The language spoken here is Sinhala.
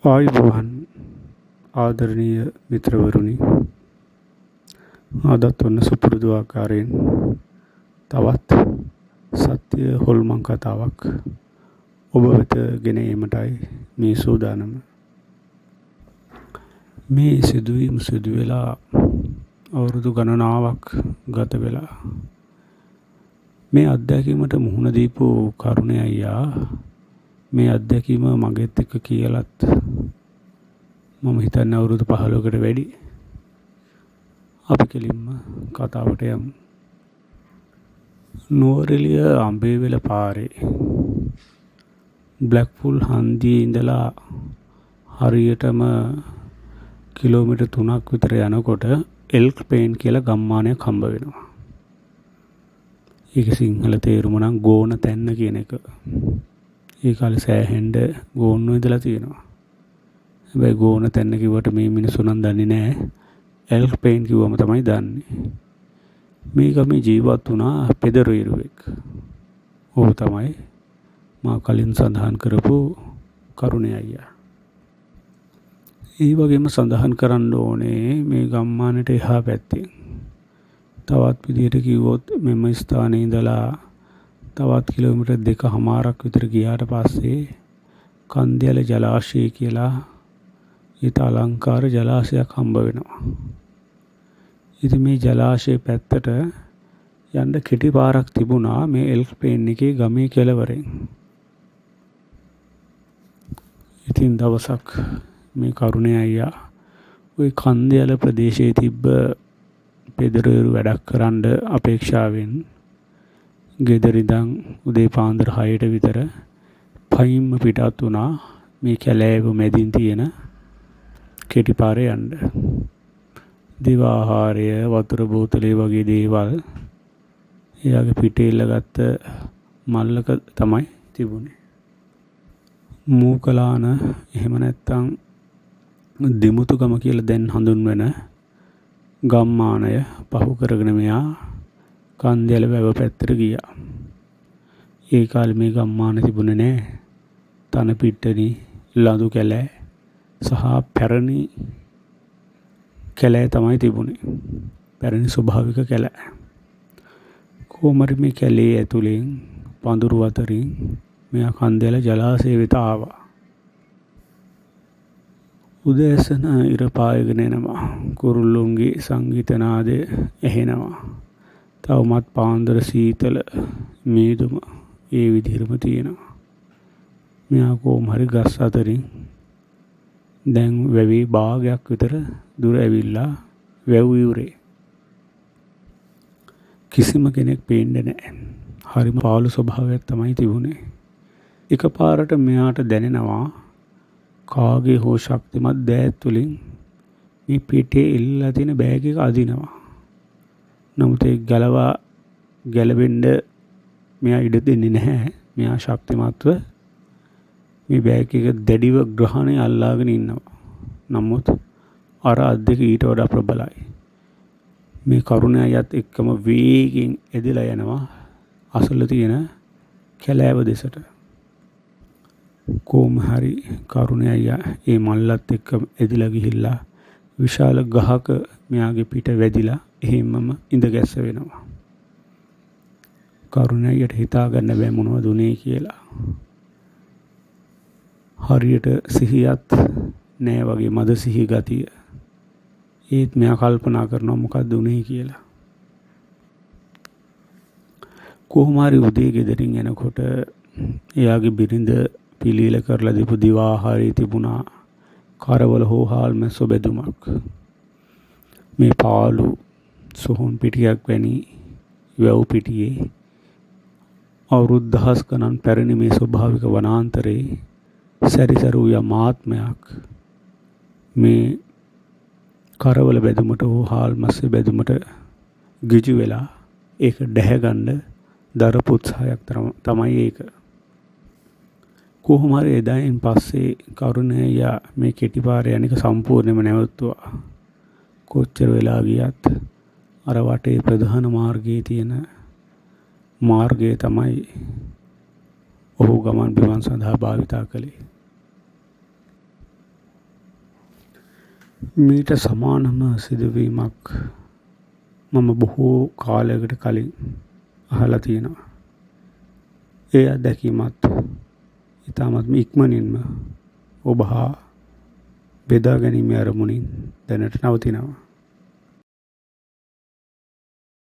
ආයුබෝවන් ආදරණීය මිත්‍රවරුනි, අදත් ඔන්න සුපුරුදු ආකාරයෙන් තවත් සත්‍ය හොල්මන් කතාවක් ඔබ වෙත ගෙන ඒමටයි මේ සූදානම. මේ සිදුවීම සිදු වෙලා අවුරුදු ගණනාවක් ගත වෙලා. මේ අත්දැකීමට මුහුණ දීපු කරුණේ අයියා මේ අත්දැකීම මගෙත් එක්ක කියලත් මම හිතන්නේ අවුරුදු 15කට වැඩි. අපි කෙලින්ම කතාවට යමු. නුවරඑළිය අඹේවැල පාරේ බ්ලැක්පූල් හන්දියේ ඉඳලා හරියටම කිලෝමීටර් 3ක් විතර යනකොට එල්ක් ප්ලේන් කියලා ගම්මානයක් හම්බ වෙනවා. ඒක සිංහල තේරුම නම් ගෝන තැන්න කියන එක. ඒ කාලේ සෑහෙන්න ගෝන්නෝ ඉඳලා තියෙනවා. හැබැයි ගෝන තැන්න කිව්වට මේ මිනිස්සු නම් දන්නේ නැහැ. එල්ක් ප්ලේන් කිව්වම තමයි දන්නේ. මේ ගමේ ජීවත් වුණා පෙදරේරුවෙක්. ඔහු තමයි මා කලින් සඳහන් කරපු කරුණේ අයියා. ඒ වගේම සඳහන් කරන්න ඕනේ මේ ගම්මානට එහා පැත්තේ තවත් විදිහට කිව්වොත් මෙම ස්ථානයේ ඉඳලා තවත් කිලෝමීටර් 2.5ක් විතර ගියාට පස්සේ කන්දේල ජලාශය කියලා ඊට අලංකාර ජලාශයක් හම්බ වෙනවා. ඉතින් මේ ජලාශයේ පැත්තට යන්න කෙටි පාරක් තිබුණා මේ එල්ක් ප්ලේන් එකේ ගමේ කෙළවරෙන්. ඉතින් දවසක් මේ කරුණේ අයියා ওই කන්දේල ප්‍රදේශයේ තිබ්බ පෙදරේරු වැඩක් කරන්න අපේක්ෂාවෙන් ගෙදර ඉඳන් උදේ පාන්දර 6ට විතර පයින්ම පිටත් වුණා මේ කැලෑව මැදින් තියෙන කෙටි පාරේ යන්න. දිව ආහාරය වතුර බෝතලේ වගේ දේවල් එයාගේ පිටේ ඉල්ලගත්ත මල්ලක තමයි තිබුණේ. මූකලාන එහෙම නැත්තම් දෙමුතුගම කියලා දැන් හඳුන්වන ගම්මානය පහු කරගෙන මෙයා කන්දේල වැව පැත්තට ගියා. ඒ කාලේ මේ ගම්මාන තිබුණේ නැහැ. තන පිට්ටනි, ලඳු කැලෑ සහ පැරණි කැලෑ තමයි තිබුණේ. පැරණි ස්වභාවික කැලෑ. කොහොමරි මේ කැලේ ඇතුලෙන් පඳුරු අතරින් මෙයා කන්දේල ජලාශය වෙත ආවා. උදෑසන ඉර පායගෙන එනවා. කුරුල්ලුන්ගේ සංගීත නාදය ඇහෙනවා. තවමත් පාන්දර සීතල මේදුම ඒ විදිහටම තියෙනවා. මෙයා කොහොම හරි ගස් අතරින් දැන් වැවේ භාගයක් විතර දුර ඇවිල්ලා වැව් ඉවුරේ. කිසිම කෙනෙක් පේන්නේ නැහැ. හරිම පාළු ස්වභාවයක් තමයි තිබුණේ. එකපාරට මෙයාට දැනෙනවා කාගේ හෝ ශක්තිමත් දෑත් වලින් මේ පිටේ ඉල්ලලා තියෙන බෑග් එක අදිනවා. නමුත් ඒ ගැලවෙන්න මෙයා ඉඩ දෙන්නේ නැහැ. මෙයා ශක්තිමත්ව මේ බෑග් එක දැඩිව ග්‍රහණය අල්ලාගෙන ඉන්නවා. නමුත් අර අත් දෙක ඊට වඩා ප්‍රබලයි. මේ කරුණේ අයත් එක්කම වේගෙන් එදලා යනවා අසල තියෙන කැලෑව දෙසට. කොහොම හරි කරුණේ අයියා ඒ මල්ලත් එක්ක එදලා ගිහිල්ලා විශාල ගහක මෙයාගේ පිට වැදිලා එහෙමම ඉඳ ගැස්ස වෙනවා. කරුණේ අයියට හිතා ගන්න බෑ මොනවද උනේ කියලා. හරියට සිහියත් නෑ වගේ මද සිහි ගතිය. ඒත් මෙයා කල්පනා කරනවා මොකද්ද උනේ කියලා. කොහොම හරි උදේ ගෙදරින් එනකොට එයාගේ බිරිඳ පිළියෙල කරලා දීපු දිව ආහාරයේ තිබුණා කරවල හෝ හාල් මැස්සෝ බෙදුමක්. මේ පාළු සොහොන් පිටියක් වැනි වැව් පිටියේ අවුරුදු දහස් ගණන් පැරණි මේ ස්වභාවික වනාන්තරේ සැරිසරු යමාත්මයක් මේ කරවල බෙදුමට හෝ හාල් මැස්සේ බෙදුමට ගිජු වෙලා ඒක දැහැගන්න දරපු උත්සාහයක් තමයි ඒක. කොහොම හරි එදායින් පස්සේ කරුණේ අයියා මේ කෙටි පාරේ යන්නේක සම්පූර්ණයෙන්ම නැවතුවා. කොච්චර වෙලා ගියත් අර වටේ ප්‍රධාන මාර්ගයේ තියෙන මාර්ගය තමයි ඔහු ගමන් බිමන් සඳහා භාවිතා කළේ. මීට සමානම සිදුවීමක් මම බොහෝ කාලයකට කලින් අහලා තියෙනවා. ඒ අත්දැකීමත් ඉතාමත්ම ඉක්මනින්ම ඔබ හා බෙදා ගැනීමේ අරමුණින් දැනට නවතිනවා.